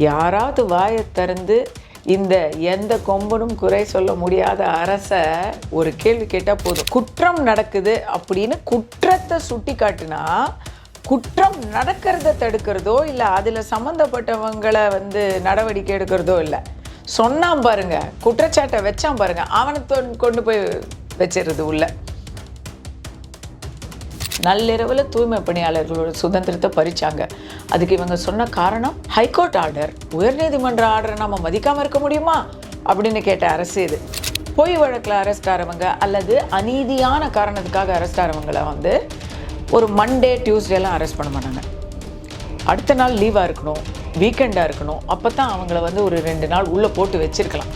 யாராவது வாயை திறந்து இந்த எந்த கொம்பனும் குறை சொல்ல முடியாத அரசை ஒரு கேள்வி கேட்டால் போதும். குற்றம் நடக்குது அப்படின்னு குற்றத்தை சுட்டி காட்டினா குற்றம் நடக்கிறத தடுக்கிறதோ இல்லை அதில் சம்மந்தப்பட்டவங்களை நடவடிக்கை எடுக்கிறதோ இல்லை. சொன்னான் பாருங்க, குற்றச்சாட்டை வச்சான் பாருங்க, அவனை கொண்டு போய் வச்சிடுறது உள்ள. நள்ளிரவில் தூய்மை பணியாளர்களோட சுதந்திரத்தை பறிச்சாங்க. அதுக்கு இவங்க சொன்ன காரணம் ஹைகோர்ட் ஆர்டர், உயர்நீதிமன்ற ஆர்டரை நம்ம மதிக்காமல் இருக்க முடியுமா அப்படின்னு கேட்ட அரசு இது. பொய் வழக்கில் அரெஸ்ட் ஆகிறவங்க அல்லது அநீதியான காரணத்துக்காக அரெஸ்ட் ஆகிறவங்களை ஒரு மண்டே டியூஸ்டேலாம் அரெஸ்ட் பண்ண மாட்டாங்க. அடுத்த நாள் லீவாக இருக்கணும், வீக்கெண்டாக இருக்கணும். அப்போ தான் அவங்கள ஒரு 2 நாள் உள்ளே போட்டு வச்சிருக்கலாம்.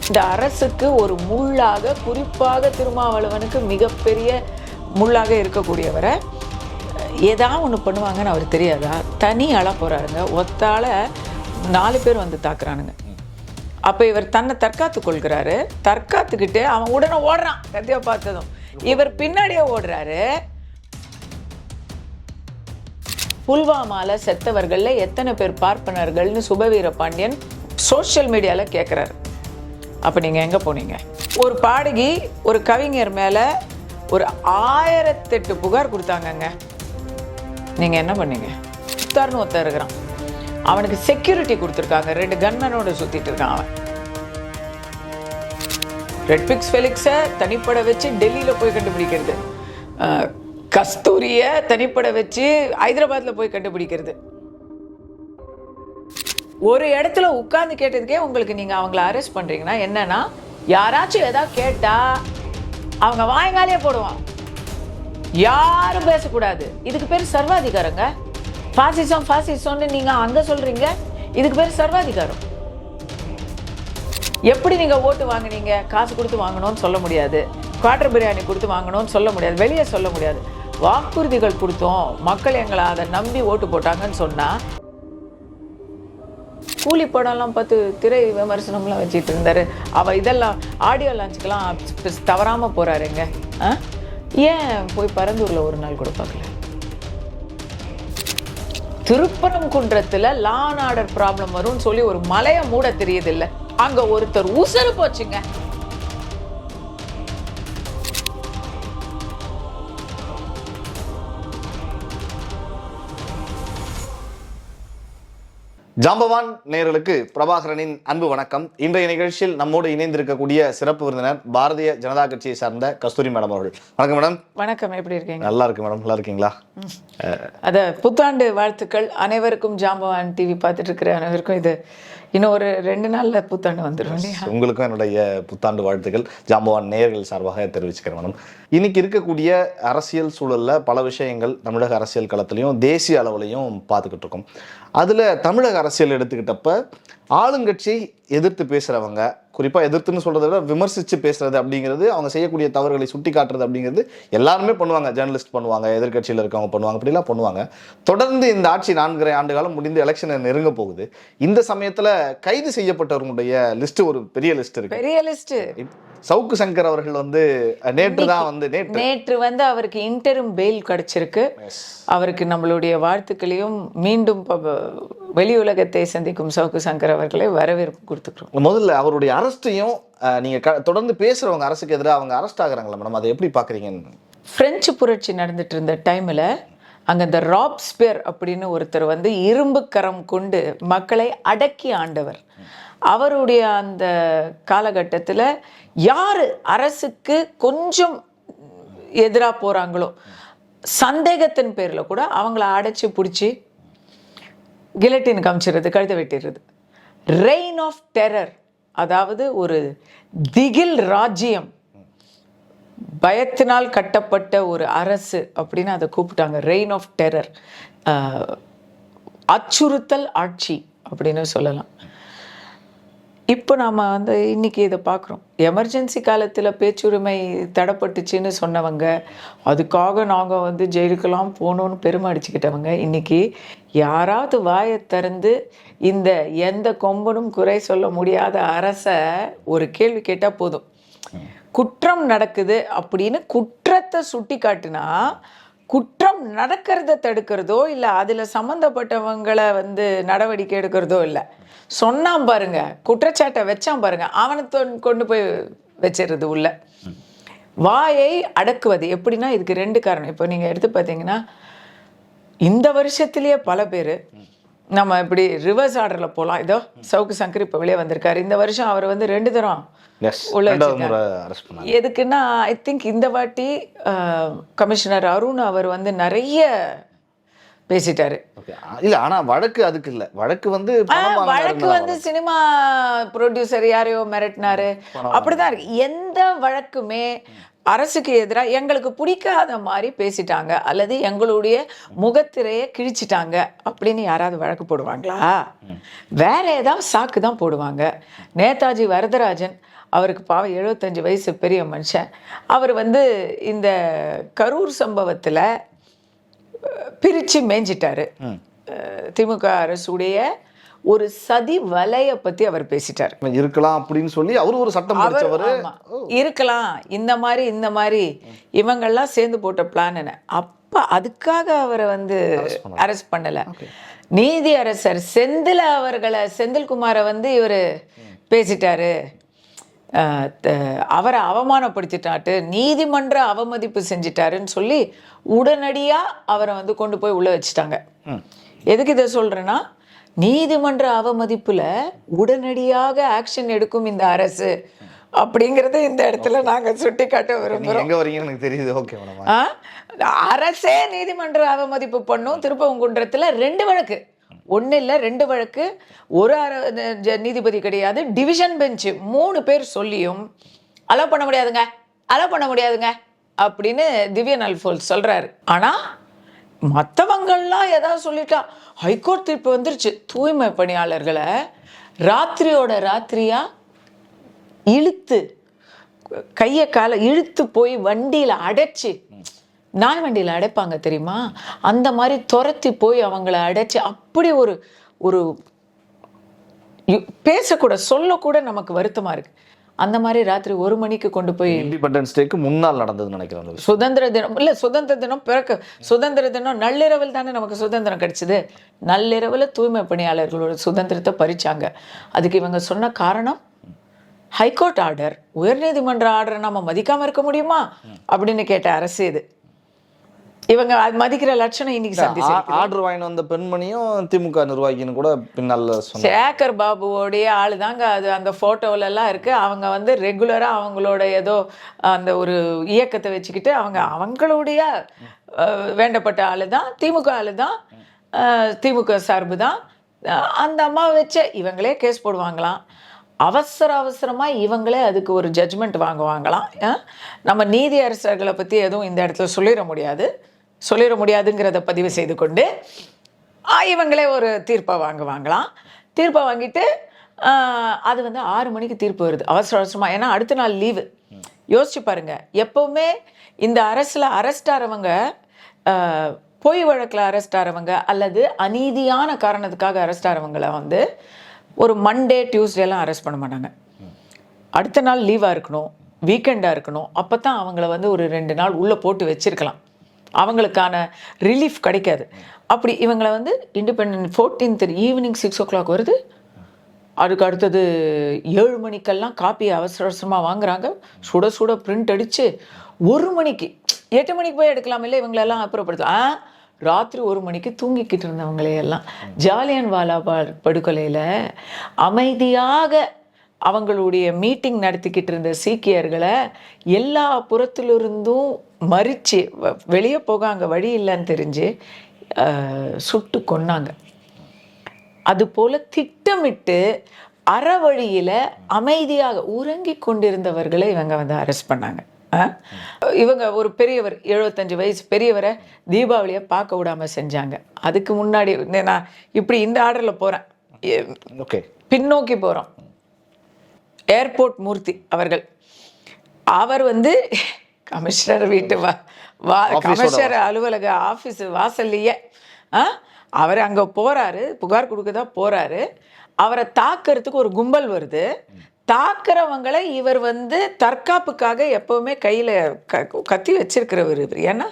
இந்த அரசுக்கு ஒரு முள்ளாக, குறிப்பாக திருமாவளவனுக்கு மிகப்பெரிய முள்ளாக இருக்கக்கூடியவரை ஏதாவது ஒன்று பண்ணுவாங்கன்னு அவர் தெரியாதா? தனி ஆளாக போகிறாருங்க, ஒத்தால 4 பேர் தாக்குறானுங்க. அப்போ இவர் தன்னை தற்காத்து கொள்கிறாரு. தற்காத்துக்கிட்டு அவன் உடனே ஓடுறான். கத்தியா பார்த்ததும் இவர் பின்னாடியே ஓடுறாரு. புல்வாமால செத்தவர்களில் எத்தனை பேர் பார்ப்பனர்கள்னு சுபவீர பாண்டியன் சோஷியல் மீடியாவில் கேட்குறாரு. அப்போ நீங்கள் எங்கே போனீங்க? ஒரு பாடகி ஒரு கவிஞர் மேலே ஒரு 1008 புகார் கொடுத்தாங்கங்க. நீங்கள் என்ன பண்ணீங்க? புத்தார்னு ஒருத்தர் இருக்கிறான், அவனுக்கு செக்யூரிட்டி கொடுத்துருக்காங்க. 2 கன்மேனோட சுற்றிட்டு இருக்கான் அவன். ரெட் பிக்ஸ் ஃபெலிக்ஸை தனிப்பட வச்சு டெல்லியில் போய் கண்டுபிடிக்கிறது, கஸ்தூரியை தனிப்பட வச்சு ஹைதராபாத்தில் போய் கண்டுபிடிக்கிறது. ஒரு இடத்துல உட்கார்ந்து கேட்டதுக்கே உங்களுக்கு நீங்கள் அவங்கள அரெஸ்ட் பண்ணுறீங்கன்னா என்னன்னா, யாராச்சும் ஏதாவது கேட்டால் அவங்க வாய்ங்காலே போடுவான், யாரும் பேசக்கூடாது. இதுக்கு பேர் சர்வாதிகாரங்க. ஃபாசிசம்னு நீங்கள் அங்கே சொல்கிறீங்க, இதுக்கு பேர் சர்வாதிகாரம். எப்படி நீங்கள் ஓட்டு வாங்கினீங்க? காசு கொடுத்து வாங்கணும்னு சொல்ல முடியாது, குவார்டர் பிரியாணி கொடுத்து வாங்கணும்னு சொல்ல முடியாது, வெளியே சொல்ல முடியாது. வாக்குறுதிகள் கொடுத்தோம், மக்கள் எங்களை அதை நம்பி ஓட்டு போட்டாங்கன்னு சொன்னால், கூலி படம்லாம் பார்த்து திரை விமர்சனம்லாம் வச்சுட்டு இருந்தார். அவள் இதெல்லாம் ஆடியோ லான்ச்சுக்கெல்லாம் தவறாமல் போகிறாருங்க. ஏன் போய் பரந்தூரில் ஒரு நாள் கூட பார்க்கல? திருப்பரங்குன்றத்தில் லா அண்ட் ஆர்டர் ப்ராப்ளம் வரும்னு சொல்லி ஒரு மலையை மூட தெரியுது இல்லை, அங்கே ஒருத்தர் உசுறு போச்சுங்க. ஜாம்பவான் நேயர்களுக்கு பிரபாகரனின் அன்பு வணக்கம். இன்றைய நிகழ்ச்சியில் நம்மோடு இணைந்திருக்கக்கூடிய சிறப்பு விருந்தினர் பாரதிய ஜனதா கட்சியை சார்ந்த கஸ்தூரி மேடம் அவர்கள். வணக்கம் மேடம். வணக்கம், எப்படி இருக்கீங்க? நல்லா இருக்கு மேடம். நல்லா இருக்கீங்களா? புத்தாண்டு வாழ்த்துக்கள் அனைவருக்கும். ஜாம்பவான் டிவி பார்த்துட்டு இருக்கிற அனைவருக்கும் இது இன்னும் ஒரு 2 நாளில் புத்தாண்டு வந்துடும். உங்களுக்கும் என்னுடைய புத்தாண்டு வாழ்த்துக்கள் ஜாம்பவான் நேயர்கள் சார்பாக தெரிவிச்சுக்கிறேன் மேடம். இன்னைக்கு இருக்கக்கூடிய அரசியல் சூழலில் பல விஷயங்கள் தமிழக அரசியல் களத்திலையும் தேசிய அளவுலையும் பார்த்துக்கிட்டு இருக்கோம். அதில் தமிழக அரசியல் எடுத்துக்கிட்டப்ப ஆளுங்கட்சி எதிர்த்து பேசுகிறவங்க, குறிப்பாக எதிர்த்துன்னு சொல்கிறத விட விமர்சித்து பேசுகிறது அப்படிங்கிறது, அவங்க செய்யக்கூடிய தவறுகளை சுட்டி காட்டுறது அப்படிங்கிறது எல்லாருமே பண்ணுவாங்க. ஜேர்னலிஸ்ட் பண்ணுவாங்க, எதிர்கட்சியில் இருக்கவங்க பண்ணுவாங்க, அப்படிலாம் பண்ணுவாங்க. தொடர்ந்து இந்த ஆட்சி 4.5 ஆண்டு காலம் முடிந்து எலெக்ஷனை நெருங்க போகுது. இந்த சமயத்தில் கைது செய்யப்பட்டவர்களுடைய லிஸ்ட் ஒரு பெரிய லிஸ்ட் இருக்கு. பெரிய லிஸ்ட். சவுக்கு சங்கர் அவர்கள் நேற்று அவருக்கு இன்டரிம் பெயில் கிடைச்சிருக்கு. அவருக்கு நம்மளுடைய வாழ்த்துக்களையும், மீண்டும் வெளி உலகத்தை சந்திக்கும் சவுக்கு சங்கர் அவர்களை வரவேற்பு கொடுத்துக்கிறோம். முதல்ல அவருடைய அரெஸ்டையும் நீங்க தொடர்ந்து பேசுறவங்க அரசுக்கு எதிராக அவங்க அரெஸ்ட் ஆகுறாங்களா மேடம், அதை எப்படி பாக்குறீங்க? பிரெஞ்சு புரட்சி நடந்துட்டு இருந்த டைம்ல அங்க இந்த ராப்ஸ்பியர் அப்படின்னு ஒருத்தர் இரும்பு கரம் கொண்டு மக்களை அடக்கி ஆண்டவர். அவருடைய அந்த காலகட்டத்தில் யார் அரசுக்கு கொஞ்சம் எதிராக போகிறாங்களோ சந்தேகத்தின் பேரில் கூட அவங்கள அடைச்சி பிடிச்சி கிலட்டின் காமிச்சிடுறது, கழுத்தை வெட்டிடுறது. ரெயின் ஆஃப் டெரர், அதாவது ஒரு திகில் ராஜ்யம், பயத்தினால் கட்டப்பட்ட ஒரு அரசு அப்படின்னு அதை கூப்பிட்டாங்க. ரெயின் ஆஃப் டெரர், அச்சுறுத்தல் ஆட்சி அப்படின்னு சொல்லலாம். இப்போ நாம் இன்றைக்கி இதை பார்க்குறோம். எமர்ஜென்சி காலத்தில் பேச்சுரிமை தடைப்பட்டுச்சின்னு சொன்னவங்க, அதுக்காக நாங்கள் ஜெயிலுக்கெல்லாம் போகணுன்னு பெருமை அடிச்சுக்கிட்டவங்க, இன்றைக்கி யாராவது வாயை திறந்து இந்த எந்த கொம்பனும் குறை சொல்ல முடியாத அரசை ஒரு கேள்வி கேட்டால் போதும். குற்றம் நடக்குது அப்படின்னு குற்றத்தை சுட்டி காட்டினா குற்றம் நடக்கிறத தடுக்கிறதோ இல்லை அதில் சம்மந்தப்பட்டவங்களை வந்து நடவடிக்கை எடுக்கிறதோ இல்லை. சொன்னான் பாருங்க, குற்றச்சாட்டை வச்சான் பாருங்க, அவனை கொண்டு போய் வச்சிடுறது உள்ள. வாயை அடக்குவது எப்படின்னா, இதுக்கு 2 காரணம். இப்போ நீங்கள் எடுத்து பார்த்தீங்கன்னா, இந்த வருஷத்துலேயே பல பேர் நம்ம இப்படி ரிவர்ஸ் ஆர்டரில் போகலாம். இதோ சவுக்கு சங்கர் இப்போ வெளியே வந்திருக்காரு. இந்த வருஷம் அவர் வந்து 2 தரம் உள்ள வச்சிருக்காரு. எதுக்குன்னா, ஐ திங்க் இந்த வாட்டி கமிஷனர் அருண் அவர் வந்து நிறைய பேசிட்டாரு. இல்ல ஆனா வழக்கு அதுக்கு இல்ல, வழக்கு வந்து சினிமா ப்ரொடியூசர் யாரையோ மிரட்டினாரு, அப்படிதான் இருக்கு. எந்த வழக்குமே அரசுக்கு எதிராக எங்களுக்கு பிடிக்காத மாதிரி பேசிட்டாங்க அல்லது எங்களுடைய முகத்திரையை கிழிச்சிட்டாங்க அப்படின்னு யாராவது வழக்கு போடுவாங்களா? வேற ஏதாவது சாக்கு தான் போடுவாங்க. நேதாஜி வரதராஜன் அவருக்கு பாவம் 75 வயசு பெரிய மனுஷன், அவர் வந்து இந்த கரூர் சம்பவத்தில் பிரித்து மேய்ஞ்சிட்டாரு. திமுக அரசுடைய ஒரு சதி வலையை பற்றி அவர் பேசிட்டார். இருக்கலாம் அப்படின்னு சொல்லி அவர் ஒரு சட்டம் இருக்கலாம், இந்த மாதிரி இவங்கெல்லாம் சேர்ந்து போட்ட பிளான் என்ன. அப்போ அதுக்காக அவரை வந்து அரெஸ்ட் பண்ணலை. நீதி அரசர் செந்தில்குமாரை வந்து இவர் பேசிட்டாரு, அவரை அவமானப்படுத்திட்டாட்டு, நீதிமன்ற அவமதிப்பு செஞ்சிட்டாருன்னு சொல்லி உடனடியாக அவரை வந்து கொண்டு போய் உள்ளே வச்சுட்டாங்க. எதுக்கு இதை சொல்கிறேன்னா, நீதிமன்ற அவமதிப்பில் உடனடியாக ஆக்ஷன் எடுக்கும் இந்த அரசு அப்படிங்கிறத இந்த இடத்துல நாங்கள் சுட்டி காட்ட விரும்புகிறோம். அரசே நீதிமன்ற அவமதிப்பு பண்ணும். திருப்பரங்குன்றத்தில் 2 வழக்கு, 1 இல்லை 2 வழக்கு, ஒரு நீதிபதி கிடையாது, டிவிஷன் பெஞ்சு 3 பேர் சொல்லியும் அலோவ் பண்ண முடியாதுங்க அப்படின்னு திவ்யன் அல்ஃபோன்ஸ் சொல்கிறாரு. ஆனால் மற்றவங்கள்லாம் ஏதாவது சொல்லிட்டா, ஹைகோர்ட் தீர்ப்பு வந்துருச்சு, தூய்மை பணியாளர்களை ராத்திரியோட ராத்திரியாக இழுத்து கையை காலை இழுத்து போய் வண்டியில் அடைச்சி, நாய் வண்டியில் அடைப்பாங்க தெரியுமா, அந்த மாதிரி துரத்தி போய் அவங்கள அடைச்சி, அப்படி ஒரு பேசக்கூட சொல்லக்கூட நமக்கு வருத்தமாக இருக்குது. அந்த மாதிரி ராத்திரி 1 மணிக்கு கொண்டு போய், இண்டிபெண்டன்ஸ் டேக்கு முன்னால் நடந்ததுன்னு நினைக்கிறேன். சுதந்திர தினம் இல்லை, சுதந்திர தினம் சுதந்திர தினம் நள்ளிரவில் தானே நமக்கு சுதந்திரம் கிடைச்சிது. நள்ளிரவில் தூய்மை பணியாளர்களோட சுதந்திரத்தை பறிச்சாங்க. அதுக்கு இவங்க சொன்ன காரணம், ஹைகோர்ட் ஆர்டர், உயர்நீதிமன்ற ஆர்டரை நம்ம மதிக்காமல் இருக்க முடியுமா அப்படின்னு கேட்ட அரசு இது. இவங்க அது மதிக்கிற லட்சணம் இன்னைக்கு சந்திச்சு. ஆர்டர் வாங்கி வந்த பெண்மணியும் திமுக நிர்வாகின்னு கூட பின்னால சேகர் பாபுவோடைய ஆளு தாங்க அது. அந்த போட்டோவிலலாம் இருக்கு. அவங்க வந்து ரெகுலராக அவங்களோட ஏதோ அந்த ஒரு இயக்கத்தை வச்சுக்கிட்டு அவங்களுடைய வேண்டப்பட்ட ஆளு தான், திமுக ஆளு தான், திமுக சார்பு தான். அந்த அம்மாவை வச்ச இவங்களே கேஸ் போடுவாங்களாம். அவசரமாக இவங்களே அதுக்கு ஒரு ஜட்ஜ்மெண்ட் வாங்குவாங்களாம். நம்ம நீதி அரசர்களை பற்றி எதுவும் இந்த இடத்துல சொல்லிட முடியாதுங்கிறத பதிவு செய்து கொண்டு இவங்களே ஒரு தீர்ப்பை வாங்குவாங்களாம். தீர்ப்பை வாங்கிட்டு அது வந்து 6 மணிக்கு தீர்ப்பு வருது அவசரமாக. ஏன்னா அடுத்த நாள் லீவு. யோசிச்சு பாருங்க, எப்போவுமே இந்த அரசில் அரெஸ்ட் ஆகிறவங்க, பொய் வழக்கில் அரெஸ்ட் ஆகிறவங்க அல்லது அநீதியான காரணத்துக்காக அரெஸ்ட் ஆகிறவங்களை வந்து ஒரு மண்டே டியூஸ்டேலாம் அரெஸ்ட் பண்ண மாட்டாங்க. அடுத்த நாள் லீவாக இருக்கணும், வீக்கெண்டாக இருக்கணும். அப்போ தான் அவங்கள வந்து ஒரு 2 நாள் உள்ளே போட்டு வச்சிருக்கலாம், அவங்களுக்கான ரிலீஃப் கிடைக்காது. அப்படி இவங்களை வந்து இண்டிபெண்டன்ட் 14th ஈவினிங் 6 o'clock வருது. அதுக்கு அடுத்தது 7 மணிக்கெல்லாம் காப்பியை அவசரமாக வாங்குறாங்க, சுட பிரிண்ட் அடித்து 1 மணிக்கு 8 மணிக்கு போய் எடுக்கலாம் இல்லை, இவங்களெல்லாம் அப்புறப்படுத்தலாம். ராத்திரி 1 மணிக்கு தூங்கிக்கிட்டு இருந்தவங்களையெல்லாம் ஜாலியன் வாலாபாக் படுகொலையில் அமைதியாக அவங்களுடைய மீட்டிங் நடத்திக்கிட்டு இருந்த சீக்கியர்களை எல்லா புறத்திலிருந்தும் மறித்து வெளியே போக அங்கே வழி இல்லைன்னு தெரிஞ்சு சுட்டு கொன்னாங்க. அதுபோல் திட்டமிட்டு அறவழியில் அமைதியாக உறங்கி கொண்டிருந்தவர்களை இவங்க வந்து அரெஸ்ட் பண்ணாங்க. இவங்க ஒரு பெரியவர் 75 வயசு பெரியவரை தீபாவளியை பார்க்க விடாமல் செஞ்சாங்க. அதுக்கு முன்னாடி நான் இப்படி இந்த ஆர்டரில் போகிறேன், பின்னோக்கி போகிறோம். ஏர்போர்ட் மூர்த்தி அவர் வந்து கமிஷனர் வீட்டு கமிஷனர் அலுவலக ஆஃபீஸ் வாசல்லையே அவர் அங்கே போகிறாரு, புகார் கொடுக்க தான் போகிறாரு. அவரை தாக்கிறதுக்கு ஒரு கும்பல் வருது. தாக்குறவங்களை இவர் வந்து தற்காப்புக்காக எப்பவுமே கையில் கத்தி வச்சிருக்கிறவர் இவர். ஏன்னா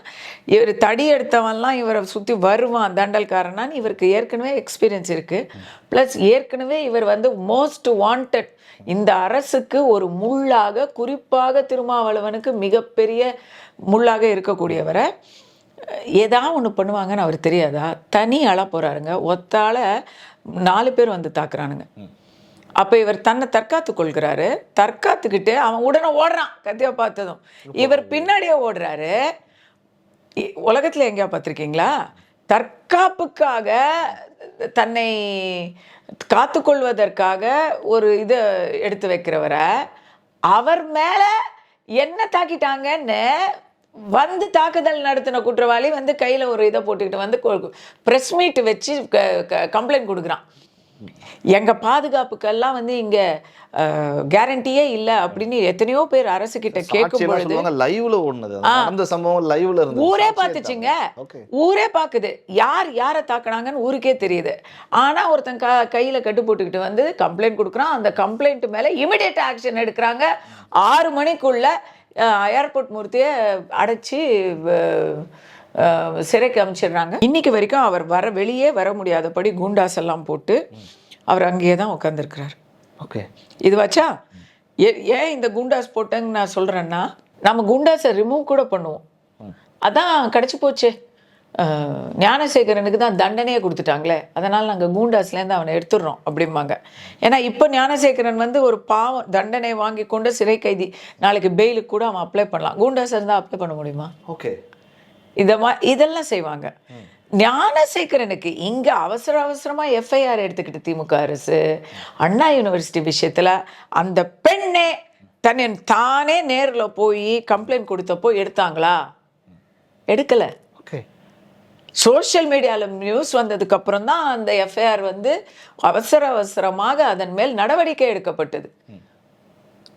இவர் தடி எடுத்தவன்லாம் இவரை சுற்றி வருவான் தண்டல்காரனான்னு இவருக்கு ஏற்கனவே எக்ஸ்பீரியன்ஸ் இருக்குது. ப்ளஸ் ஏற்கனவே இவர் வந்து மோஸ்ட் வாண்டட், இந்த அரசுக்கு ஒரு முள்ளாக, குறிப்பாக திருமாவளவனுக்கு மிகப்பெரிய முள்ளாக இருக்கக்கூடியவரை ஏதாவது ஒன்று பண்ணுவாங்கன்னு அவர் தெரியாதா? தனி ஆளாக போகிறாருங்க, ஒத்தால 4 பேர் வந்து தாக்குறானுங்க. அப்போ இவர் தன்னை தற்காத்து கொள்கிறாரு. தற்காத்துக்கிட்டு அவன் உடனே ஓடுறான், கத்தியா பார்த்ததும் இவர் பின்னாடியே ஓடுறாரு. உலகத்தில் எங்கேயா பார்த்துருக்கீங்களா? தற்காப்புக்காக, தன்னை காத்துக்கொள்வதற்காக ஒரு இதை எடுத்து வைக்கிறவரை அவர் மேலே என்ன தாக்கிட்டாங்கன்னு வந்து தாக்குதல் நடத்தின குற்றவாளி வந்து கையில் ஒரு இதை போட்டுக்கிட்டு வந்து ப்ரெஸ் மீட் வச்சு கம்ப்ளைண்ட் கொடுக்குறான். எங்கள் பாதுகாப்புக்கெல்லாம் வந்து இங்கே கேரண்டியே இல்லை அப்படின்னு எத்தனையோ பேர் அரசுக்கிட்ட கேட்கும் பொழுது லைவ்ல ஒண்ணுது அந்த சம்பவம் லைவ்ல இருந்து ஊரே பார்த்துச்சுங்க. ஊரே பார்க்குது யார் யாரை தாக்குனாங்கன்னு ஊருக்கே தெரியுது. ஆனால் ஒருத்தன் கையில் கட்டு போட்டுக்கிட்டு வந்து கம்ப்ளைண்ட் கொடுக்குறான். அந்த கம்ப்ளைண்ட் மேலே இமிடியேட் ஆக்ஷன் எடுக்கிறாங்க. 6 மணிக்குள்ள ஏர்போர்ட் மூர்த்தியை அடைச்சி சிறைக்கு அமைச்சிடுறாங்க. இன்னைக்கு வரைக்கும் அவர் வெளியே வர முடியாதபடி குண்டாஸ் எல்லாம் போட்டு அவர் அங்கேயே தான் உட்காந்துருக்கிறார். ஓகே, இது வச்சா ஏன் இந்த குண்டாஸ் போட்டேன்னு நான் சொல்கிறேன்னா, நம்ம குண்டாஸை ரிமூவ் கூட பண்ணுவோம். அதான் கிடச்சி போச்சு. ஞானசேகரனுக்கு தான் தண்டனையே கொடுத்துட்டாங்களே, அதனால் நாங்கள் குண்டாஸ்லேருந்து அவனை எடுத்துடுறோம் அப்படிம்பாங்க. ஏன்னா இப்போ ஞானசேகரன் வந்து ஒரு பாவம், தண்டனை வாங்கி கொண்டு சிறை கைதி, நாளைக்கு பெயிலுக்கு கூட அவன் அப்ளை பண்ணலாம். குண்டாஸ் இருந்தால் அப்ளை பண்ண முடியுமா? ஓகே, இதெல்லாம் செய்வாங்க. ஞானசேகரனுக்கு இங்கே அவசரமாக எஃப்ஐஆர் எடுத்துக்கிட்டு திமுக அரசு அண்ணா யூனிவர்சிட்டி விஷயத்தில் அந்த பெண்ணே தானே நேரில் போய் கம்ப்ளைண்ட் கொடுத்தப்போ எடுத்தாங்களா? எடுக்கலை. சோஷியல் மீடியாவில் நியூஸ் வந்ததுக்கு அப்புறம் தான் அந்த எஃப்ஐஆர் வந்து அவசரமாக அதன் மேல் நடவடிக்கை எடுக்கப்பட்டது.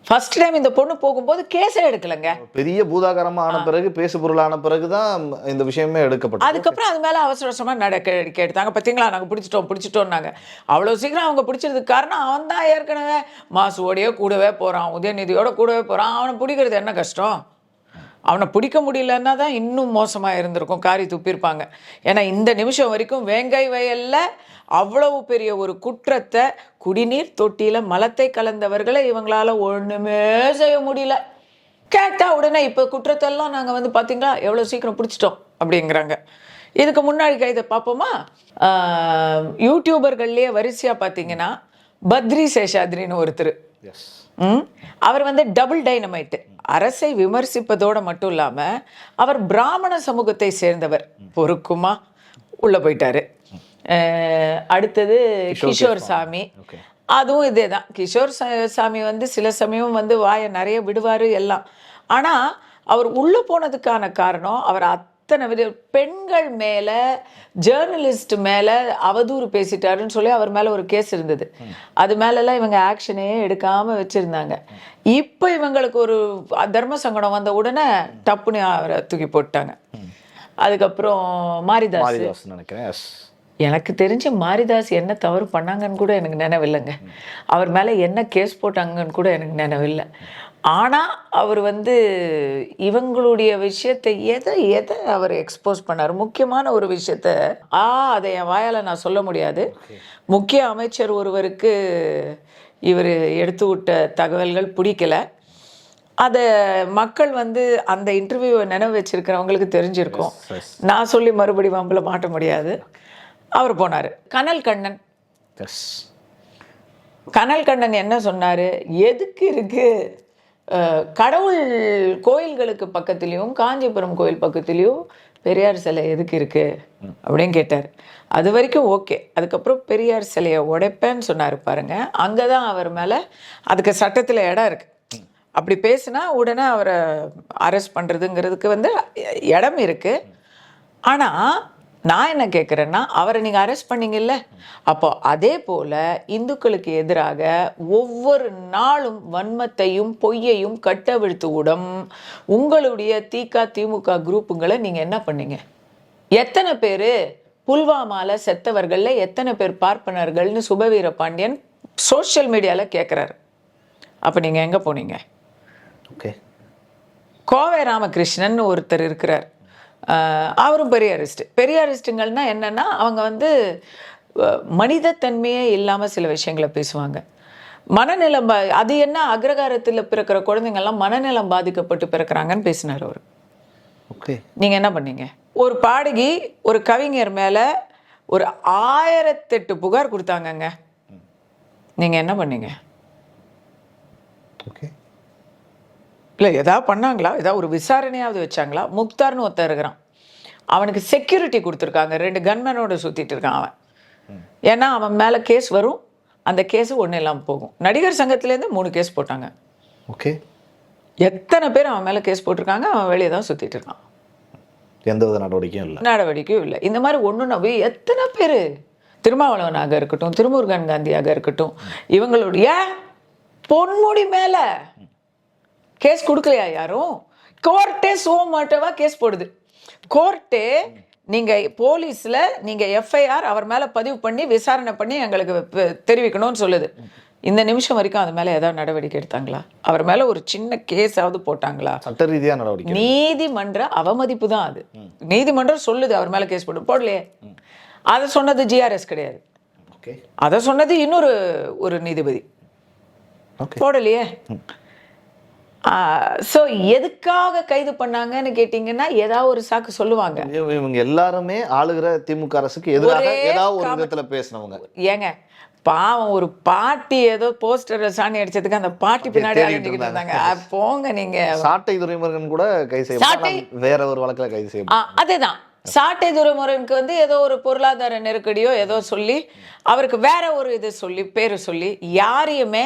ஃபர்ஸ்ட் டைம் இந்த பொண்ணு போகும்போது கேஸே எடுக்கலைங்க. பெரிய பூதாகரமாக ஆன பிறகு, பேசு பொருளான பிறகு தான் இந்த விஷயமே எடுக்கப்பட்டது. அதுக்கப்புறம் அது மேலே அவசரமாக நடவடிக்கை எடுத்தாங்க. பார்த்தீங்களா, நாங்கள் பிடிச்சிட்டோம்னாங்க. அவ்வளோ சீக்கிரம் அவங்க பிடிச்சதுக்கு காரணம் அவன் தான் ஏற்கனவே மாசுவோடையோ கூடவே போகிறான், உதயநிதியோட கூடவே போகிறான். அவனை பிடிக்கிறது என்ன கஷ்டம்? அவனை பிடிக்க முடியலன்னா தான் இன்னும் மோசமாக இருந்திருக்கும், காரி துப்பியிருப்பாங்க. ஏன்னா இந்த நிமிஷம் வரைக்கும் வேங்கை வயலில் அவ்வளவு பெரிய ஒரு குற்றத்தை, குடிநீர் தொட்டியில் மலத்தை கலந்தவர்களை இவங்களால ஒன்றுமே செய்ய முடியல. கேட்டால் உடனே இப்போ குற்றத்தெல்லாம் நாங்கள் வந்து பார்த்தீங்களா எவ்வளோ சீக்கிரம் பிடிச்சிட்டோம் அப்படிங்கிறாங்க. இதுக்கு முன்னாடி கைதை பார்ப்போமா? யூடியூபர்கள்லேயே வரிசையாக பார்த்தீங்கன்னா பத்ரி சேஷாத்ரின்னு ஒருத்தர், அவர் வந்து டபுள் டைனமைட். அரசை விமர்சிப்பதோடு மட்டும் இல்லாமல் அவர் பிராமண சமூகத்தை சேர்ந்தவர். பொறுக்குமா உள்ளே போயிட்டாரு. அடுத்தது கிஷோர் சாமி, அதுவும் இதே தான். கிஷோர் சாமி வந்து சில சமயம் வந்து வாயை நிறைய விடுவார் எல்லாம். ஆனால் அவர் உள்ளே போனதுக்கான காரணம், அவர் அத்தனை பெண்கள் மேலே, ஜேர்னலிஸ்ட் மேலே அவதூறு பேசிட்டாருன்னு சொல்லி அவர் மேலே ஒரு கேஸ் இருந்தது. அது மேலெல்லாம் இவங்க ஆக்ஷனே எடுக்காமல் வச்சுருந்தாங்க. இப்போ இவங்களுக்கு ஒரு தர்ம சங்கடம் வந்த உடனே டப்புன்னு அவரை தூக்கி போட்டாங்க. அதுக்கப்புறம் மாரிதாஸ் நினைக்கிறேன். எனக்கு தெரிஞ்ச மாரிதாஸ் என்ன தவறு பண்ணாங்கன்னு கூட எனக்கு நினைவில்லைங்க. அவர் மேலே என்ன கேஸ் போட்டாங்கன்னு கூட எனக்கு நினைவில்லை. ஆனால் அவர் வந்து இவங்களுடைய விஷயத்தை எதை அவர் எக்ஸ்போஸ் பண்ணார்? முக்கியமான ஒரு விஷயத்த அதை என் வாயால் நான் சொல்ல முடியாது. முக்கிய அமைச்சர் ஒருவருக்கு இவர் எடுத்து விட்ட தகவல்கள் பிடிக்கல. அதை மக்கள் வந்து அந்த இன்டர்வியூவை நினைவு வச்சிருக்கிறவங்களுக்கு தெரிஞ்சிருக்கும். நான் சொல்லி மறுபடி வம்பில் மாட்ட முடியாது. அவர் போனார். கனல் கண்ணன் என்ன சொன்னார்? எதுக்கு இருக்கு கடவுள் கோயில்களுக்கு பக்கத்துலேயும் காஞ்சிபுரம் கோயில் பக்கத்துலேயும் பெரியார் சிலை எதுக்கு இருக்கு அப்படின்னு கேட்டார். அது வரைக்கும் ஓகே. அதுக்கப்புறம் பெரியார் சிலையை உடைப்பேன்னு சொன்னார் பாருங்க. அங்கே தான் அவர் மேலே அதுக்கு சட்டத்தில் இடம் இருக்கு. அப்படி பேசுனா உடனே அவரை அரெஸ்ட் பண்ணுறதுங்கிறதுக்கு வந்து இடம் இருக்குது. ஆனால் நான் என்ன கேட்குறேன்னா, அவரை நீங்கள் அரெஸ்ட் பண்ணீங்கல்ல, அப்போ அதே போல் இந்துக்களுக்கு எதிராக ஒவ்வொரு நாளும் வன்மத்தையும் பொய்யையும் கட்டவிழ்த்து விடும் உங்களுடைய திமுக குரூப்புங்களை நீங்கள் என்ன பண்ணீங்க? எத்தனை பேர் புல்வாமாவில் செத்தவர்களில் எத்தனை பேர் பார்ப்பனர்கள்னு சுபவீர பாண்டியன் சோஷியல் மீடியாவில் கேட்குறாரு. அப்போ நீங்கள் எங்கே போனீங்க? ஓகே. கோவை ராமகிருஷ்ணன் ஒருத்தர் இருக்கிறார். அவரும் பெரியாரிஸ்ட்டுங்கள்னா என்னென்னா அவங்க வந்து மனிதத்தன்மையே இல்லாமல் சில விஷயங்களை பேசுவாங்க. மனநலம் அது என்ன அக்ரகாரத்தில் பிறக்கிற குழந்தைங்கள்லாம் மனநலம் பாதிக்கப்பட்டு பிறக்கிறாங்கன்னு பேசினார் அவர். ஓகே. நீங்கள் என்ன பண்ணீங்க? ஒரு பாடகி ஒரு கவிஞர் மேலே ஒரு 1008 புகார் கொடுத்தாங்கங்க. நீங்கள் என்ன பண்ணீங்க? ஓகே. இல்லை ஏதாவது பண்ணாங்களா? ஏதாவது ஒரு விசாரணையாவது வச்சாங்களா? முக்தார்னு ஒருத்தர் இருக்கிறான், அவனுக்கு செக்யூரிட்டி கொடுத்துருக்காங்க, 2 கன்மேனோட சுற்றிட்டு இருக்கான் அவன். ஏன்னா அவன் மேலே கேஸ் வரும், அந்த கேஸு ஒன்றும் இல்லாமல் போகும். நடிகர் சங்கத்துலேருந்து 3 கேஸ் போட்டாங்க. ஓகே. எத்தனை பேர் அவன் மேலே கேஸ் போட்டிருக்காங்க, அவன் வெளியே தான் சுற்றிட்டு இருக்கான், எந்த வித நடவடிக்கையும் இல்லை. இந்த மாதிரி ஒன்று எத்தனை பேர், திருமாவளவனாக இருக்கட்டும், திருமுருகன் காந்தியாக இருக்கட்டும், இவங்களுடைய பொன்முடி மேலே கேஸ் கொடுக்கலையா யாரும்? கோர்ட்டே சோமாட்டவா கேஸ் போடுது. கோர்ட்டே நீங்கள் போலீஸில் நீங்கள் எஃப்ஐஆர் அவர் மேலே பதிவு பண்ணி விசாரணை பண்ணி எங்களுக்கு தெரிவிக்கணும்னு சொல்லுது. இந்த நிமிஷம் வரைக்கும் அது மேலே ஏதாவது நடவடிக்கை எடுத்தாங்களா? அவர் மேலே ஒரு சின்ன கேஸாவது போட்டாங்களா? சட்ட ரீதியாக நடவடிக்கை. நீதிமன்ற அவமதிப்பு தான் அது. நீதிமன்றம் சொல்லுது அவர் மேலே கேஸ் போடலையே. அதை சொன்னது ஜிஆர்எஸ் கிடையாது, அதை சொன்னது இன்னொரு நீதிபதி. போடலையே. ஸோ எதுக்காக கைது பண்ணாங்கன்னு கேட்டிங்கன்னா ஏதாவது ஒரு சாக்கு சொல்லுவாங்க. இவங்க எல்லாருமே ஆளுகிற திமுக அரசுக்கு எதிராக ஏதாவது ஒரு விதத்தில் பேசினவங்க. ஏங்க பாவம், ஒரு பாட்டி ஏதோ போஸ்டர் சாணி அடிச்சதுக்கு அந்த பாட்டி பின்னாடி அழிஞ்சுக்கிட்டு இருந்தாங்க. போங்க நீங்க. சாட்டை துரைமுருகன் கூட கைது செய்ய, வேற ஒரு வழக்கில் கைது செய்ய. அதேதான், சாட்டை துரைமுருகனுக்கு வந்து ஏதோ ஒரு பொருளாதார நெருக்கடியோ ஏதோ சொல்லி அவருக்கு வேற ஒரு இது சொல்லி பேரு சொல்லி யாரையுமே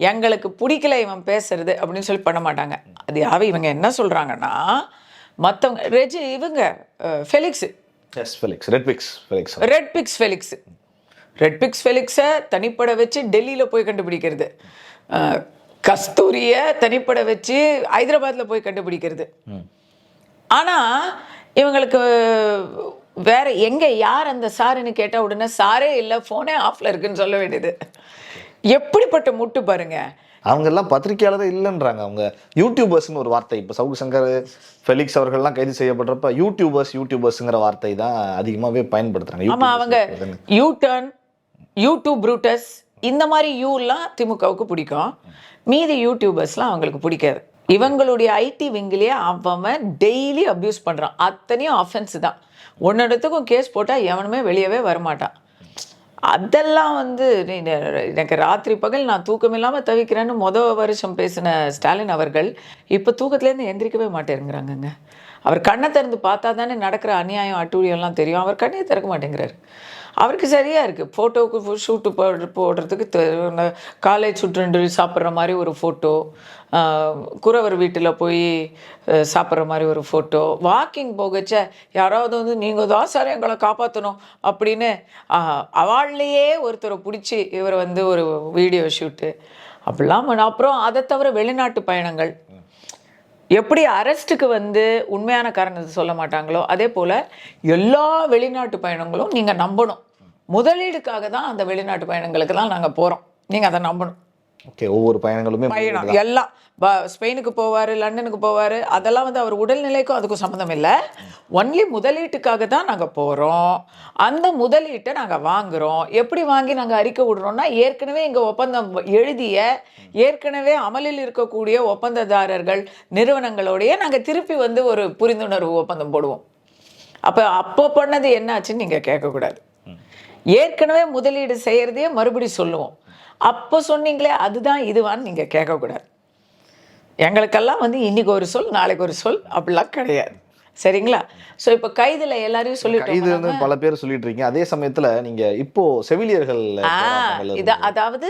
எங்களுக்கு பிடிக்கல இவன் பேசுறது அப்படின்னு சொல்லி பண்ண மாட்டாங்க. அது இவங்க என்ன சொல்றாங்கன்னா மற்றவங்க இவங்க ரெட் பிக்ஸ் ஃபெலிக்ஸை தனிப்பட வச்சு டெல்லியில் போய் கண்டுபிடிக்கிறது, கஸ்தூரியை தனிப்பட வச்சு ஹைதராபாத்தில் போய் கண்டுபிடிக்கிறது. ஆனால் இவங்களுக்கு வேற எங்கே யார் அந்த சாருன்னு கேட்டால் உடனே சாரே இல்லை, ஃபோனே ஆஃப்ல இருக்குன்னு சொல்ல வேண்டியது. எப்படிப்பட்ட முட்டு பாருங்க. அவங்க எல்லாம் பத்திரிகையாளரே இல்லைன்றாங்க. அவங்க யூடியூபர்ஸ்னு ஒரு வார்த்தை, இப்போ சவுக்கு சங்கர், ஃபெலிக்ஸ் அவர்கள்லாம் கைது செய்யப்படுறப்ப யூடியூபர்ஸ்ங்கிற வார்த்தை தான் அதிகமாகவே பயன்படுத்துறாங்க. ஆமாம், அவங்க யூடியூப் ப்ரூட்டஸ் இந்த மாதிரி யூலாம் திமுகவுக்கு பிடிக்கும், மீதி யூடியூபர்ஸ்லாம் அவங்களுக்கு பிடிக்காது. இவங்களுடைய ஐடி விங்கிலேயே அவன் டெய்லி அப்யூஸ் பண்ணுறான், அத்தனையும் அஃபென்ஸ் தான். ஒன்னிடத்துக்கும் கேஸ் போட்டால் எவனுமே வெளியவே வரமாட்டான். அதெல்லாம் வந்து எனக்கு ராத்திரி பகல் நான் தூக்கம் இல்லாமல் தவிக்கிறேன்னு வருஷம் பேசின ஸ்டாலின் அவர்கள் இப்போ தூக்கத்துலேருந்து எந்திரிக்கவே மாட்டேங்கிறாங்கங்க. அவர் கண்ணை திறந்து பார்த்தா தானே நடக்கிற அநியாயம் அட்டூழியம்லாம் தெரியும். அவர் கண்ணையை திறக்க மாட்டேங்கிறார். அவருக்கு சரியாக இருக்குது, ஃபோட்டோவுக்கு ஷூட்டு போடுறதுக்கு காலேஜ் சுற்றுண்டு சாப்பிட்ற மாதிரி ஒரு ஃபோட்டோ, குறவர் வீட்டில் போய் சாப்பிட்ற மாதிரி ஒரு ஃபோட்டோ, வாக்கிங் போகச்ச யாராவது வந்து நீங்கள் தான் சார் எங்களை காப்பாற்றணும் அப்படின்னு அவள்லையே ஒருத்தரை பிடிச்சி இவர் வந்து ஒரு வீடியோ ஷூட்டு அப்படிலாம் பண்ண. அப்புறம் அதை தவிர வெளிநாட்டு பயணங்கள், எப்படி அரெஸ்ட்டுக்கு வந்து உண்மையான காரணத்தை சொல்ல மாட்டாங்களோ அதே போல் எல்லா வெளிநாட்டு பயணங்களும் நீங்கள் நம்பணும். முதலீடுக்காக தான் அந்த வெளிநாட்டு பயணங்களுக்கு தான் நாங்கள் போகிறோம், நீங்கள் அதை நம்பணும். ஓகே. ஒவ்வொரு பயணங்களுமே பயணம் எல்லாம் ஸ்பெயினுக்கு போவார், லண்டனுக்கு போவார், அதெல்லாம் வந்து அவர் உடல்நிலைக்கும் அதுக்கும் சம்மந்தம் இல்லை. ஒன்லி முதலீட்டுக்காக தான் நாங்கள் போகிறோம். அந்த முதலீட்டை நாங்கள் வாங்குகிறோம். எப்படி வாங்கி நாங்கள் அறிக்கை விடுறோம்னா ஏற்கனவே இங்கே ஒப்பந்தம் எழுதிய ஏற்கனவே அமலில் இருக்கக்கூடிய ஒப்பந்ததாரர்கள் நிறுவனங்களோடையே நாங்கள் திருப்பி வந்து ஒரு புரிந்துணர்வு ஒப்பந்தம் போடுவோம். அப்போ பண்ணது என்னாச்சுன்னு நீங்கள் கேட்கக்கூடாது. ஏற்கனவே முதலீடு செய்கிறதையே மறுபடியும் சொல்லுவோம். அப்போ சொன்னீங்களே அதுதான் இதுவான்னு நீங்கள் கேட்கக்கூடாது. எங்களுக்கெல்லாம் வந்து இன்னைக்கு ஒரு சொல் நாளைக்கு ஒரு சொல் அப்படிலாம் கிடையாது, சரிங்களா? ஸோ இப்போ கைதில் எல்லாரையும் சொல்லிட்டு பல பேர் சொல்லிட்டு இருக்கீங்க. அதே சமயத்தில் நீங்கள் இப்போ செவிலியர்கள் அதாவது